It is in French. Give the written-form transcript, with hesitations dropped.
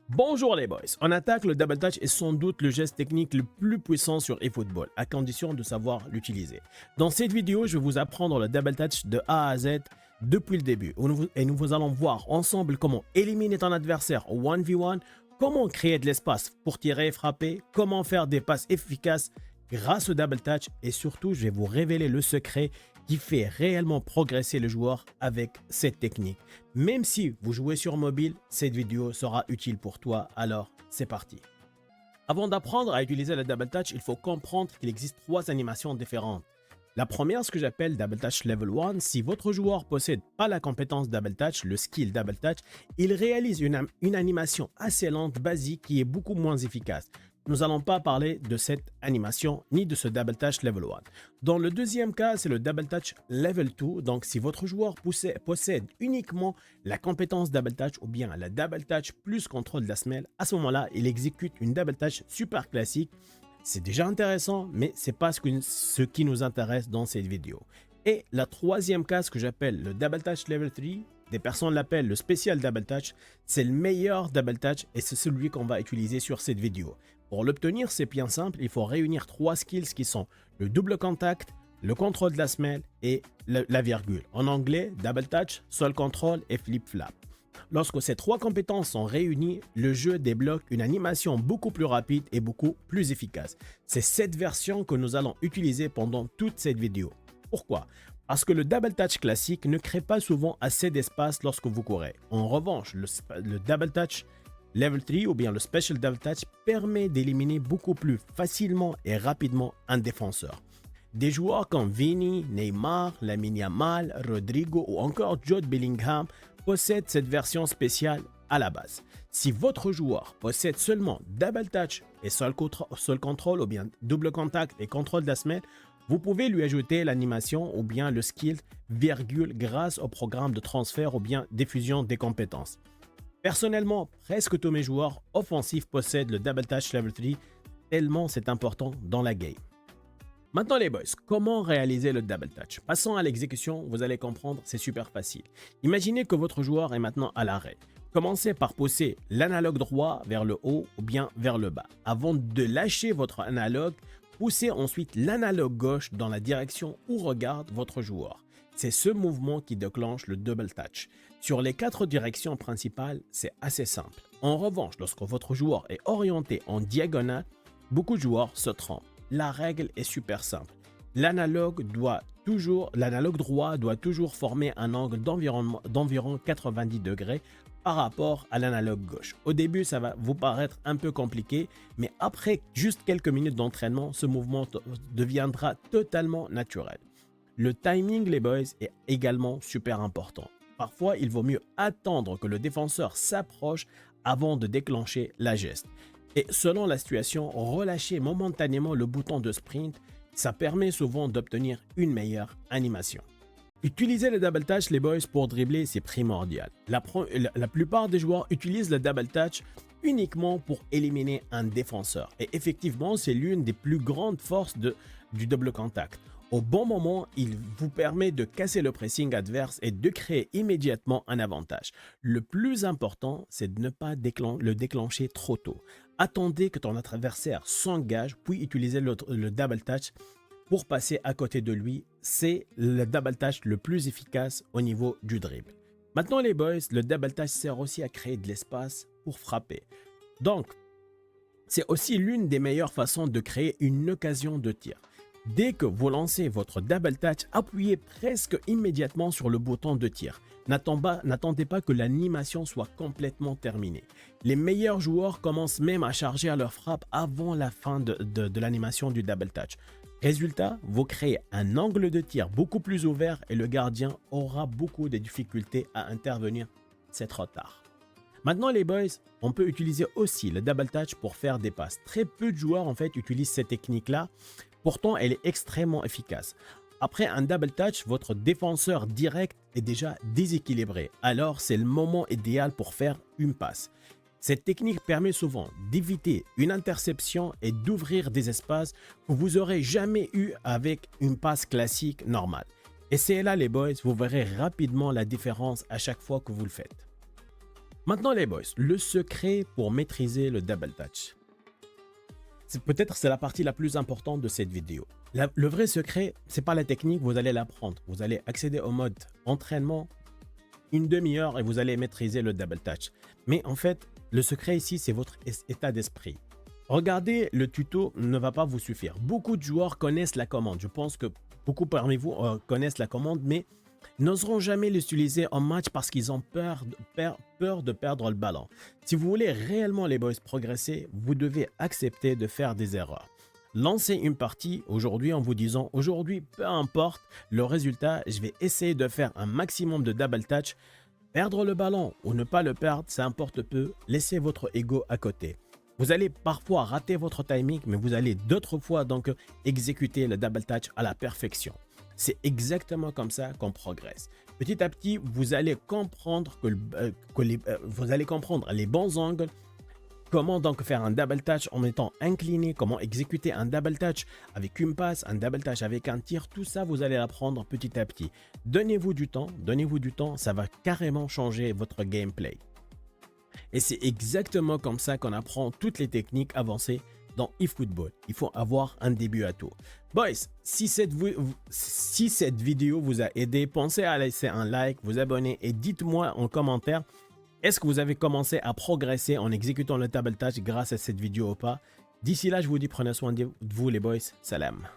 Bonjour les boys, on attaque le double touch est sans doute le geste technique le plus puissant sur eFootball, à condition de savoir l'utiliser. Dans cette vidéo, je vais vous apprendre le double touch de A à Z depuis le début, et nous allons voir ensemble comment éliminer ton adversaire au 1v1, comment créer de l'espace pour tirer et frapper, comment faire des passes efficaces grâce au double touch, et surtout je vais vous révéler le secret qui fait réellement progresser le joueur avec cette technique. Même si vous jouez sur mobile, cette vidéo sera utile pour toi, alors c'est parti. Avant d'apprendre à utiliser le double touch, il faut comprendre qu'il existe trois animations différentes. La première, ce que j'appelle double touch level 1, si votre joueur ne possède pas la compétence double touch, le skill double touch, il réalise une animation assez lente, basique, qui est beaucoup moins efficace. Nous n'allons pas parler de cette animation ni de ce double touch level 1. Dans le deuxième cas, c'est le double touch level 2. Donc, si votre joueur possède uniquement la compétence double touch ou bien la double touch plus contrôle de la semelle, à ce moment-là, il exécute une double touch super classique. C'est déjà intéressant, mais ce n'est pas ce qui nous intéresse dans cette vidéo. Et la troisième cas, ce que j'appelle le double touch level 3, des personnes l'appellent le spécial double touch, c'est le meilleur double touch et c'est celui qu'on va utiliser sur cette vidéo. Pour l'obtenir, c'est bien simple, il faut réunir trois skills qui sont le double contact, le contrôle de la semelle et la virgule. En anglais, double touch, sol control et flip flap. Lorsque ces trois compétences sont réunies, le jeu débloque une animation beaucoup plus rapide et beaucoup plus efficace. C'est cette version que nous allons utiliser pendant toute cette vidéo. Pourquoi? Parce que le double touch classique ne crée pas souvent assez d'espace lorsque vous courez. En revanche, le double touch level 3 ou bien le special double touch permet d'éliminer beaucoup plus facilement et rapidement un défenseur. Des joueurs comme Vini, Neymar, Lamine Yamal, Rodrigo ou encore Jude Bellingham possèdent cette version spéciale à la base. Si votre joueur possède seulement double touch et sol control ou bien double contact et contrôle de la semelle, vous pouvez lui ajouter l'animation ou bien le skill virgule grâce au programme de transfert ou bien diffusion des compétences. Personnellement, presque tous mes joueurs offensifs possèdent le double touch level 3 tellement c'est important dans la game. Maintenant les boys, comment réaliser le double touch? Passons à l'exécution, vous allez comprendre, c'est super facile. Imaginez que votre joueur est maintenant à l'arrêt. Commencez par pousser l'analogue droit vers le haut ou bien vers le bas. Avant de lâcher votre analogue, poussez ensuite l'analogue gauche dans la direction où regarde votre joueur. C'est ce mouvement qui déclenche le double touch. Sur les quatre directions principales, c'est assez simple. En revanche, lorsque votre joueur est orienté en diagonale, beaucoup de joueurs se trompent. La règle est super simple. L'analogue droit doit toujours former un angle d'environ 90 degrés par rapport à l'analogue gauche. Au début, ça va vous paraître un peu compliqué, mais après juste quelques minutes d'entraînement, ce mouvement deviendra totalement naturel. Le timing, les boys, est également super important. Parfois, il vaut mieux attendre que le défenseur s'approche avant de déclencher la geste. Et selon la situation, relâcher momentanément le bouton de sprint, ça permet souvent d'obtenir une meilleure animation. Utiliser le double touch, les boys, pour dribbler, c'est primordial. La plupart des joueurs utilisent le double touch uniquement pour éliminer un défenseur. Et effectivement, c'est l'une des plus grandes forces du double contact. Au bon moment, il vous permet de casser le pressing adverse et de créer immédiatement un avantage. Le plus important, c'est de ne pas le déclencher trop tôt. Attendez que ton adversaire s'engage, puis utilisez le double touch pour passer à côté de lui. C'est le double touch le plus efficace au niveau du dribble. Maintenant les boys, le double touch sert aussi à créer de l'espace pour frapper. Donc, c'est aussi l'une des meilleures façons de créer une occasion de tir. Dès que vous lancez votre double touch, appuyez presque immédiatement sur le bouton de tir. N'attendez pas que l'animation soit complètement terminée. Les meilleurs joueurs commencent même à charger à leur frappe avant la fin de l'animation du double touch. Résultat, vous créez un angle de tir beaucoup plus ouvert et le gardien aura beaucoup de difficultés à intervenir. C'est trop tard. Maintenant les boys, on peut utiliser aussi le double touch pour faire des passes. Très peu de joueurs en fait utilisent cette technique-là. Pourtant, elle est extrêmement efficace. Après un double touch, votre défenseur direct est déjà déséquilibré. Alors, c'est le moment idéal pour faire une passe. Cette technique permet souvent d'éviter une interception et d'ouvrir des espaces que vous n'aurez jamais eu avec une passe classique normale. Essayez là les boys, vous verrez rapidement la différence à chaque fois que vous le faites. Maintenant les boys, le secret pour maîtriser le double touch. Peut-être c'est la partie la plus importante de cette vidéo. Le vrai secret, c'est pas la technique, vous allez l'apprendre. Vous allez accéder au mode entraînement, une demi-heure et vous allez maîtriser le double touch. Mais en fait, le secret ici, c'est votre état d'esprit. Regardez, le tuto ne va pas vous suffire. Beaucoup de joueurs connaissent la commande. Je pense que beaucoup parmi vous connaissent la commande, mais n'oseront jamais l'utiliser en match parce qu'ils ont peur de perdre le ballon. Si vous voulez réellement les boys progresser, vous devez accepter de faire des erreurs. Lancez une partie aujourd'hui en vous disant aujourd'hui, peu importe le résultat, je vais essayer de faire un maximum de double touch. Perdre le ballon ou ne pas le perdre, ça importe peu. Laissez votre ego à côté. Vous allez parfois rater votre timing, mais vous allez d'autres fois donc exécuter le double touch à la perfection. C'est exactement comme ça qu'on progresse. Petit à petit, vous allez comprendre vous allez comprendre les bons angles. Comment donc faire un double touch en étant incliné, comment exécuter un double touch avec une passe, un double touch avec un tir, tout ça vous allez l'apprendre petit à petit. Donnez-vous du temps, ça va carrément changer votre gameplay. Et c'est exactement comme ça qu'on apprend toutes les techniques avancées dans eFootball. Il faut avoir un début à tout. Boys, si cette vidéo vous a aidé, pensez à laisser un like, vous abonner et dites-moi en commentaire est-ce que vous avez commencé à progresser en exécutant le double touch grâce à cette vidéo ou pas? D'ici là, je vous dis prenez soin de vous les boys. Salam.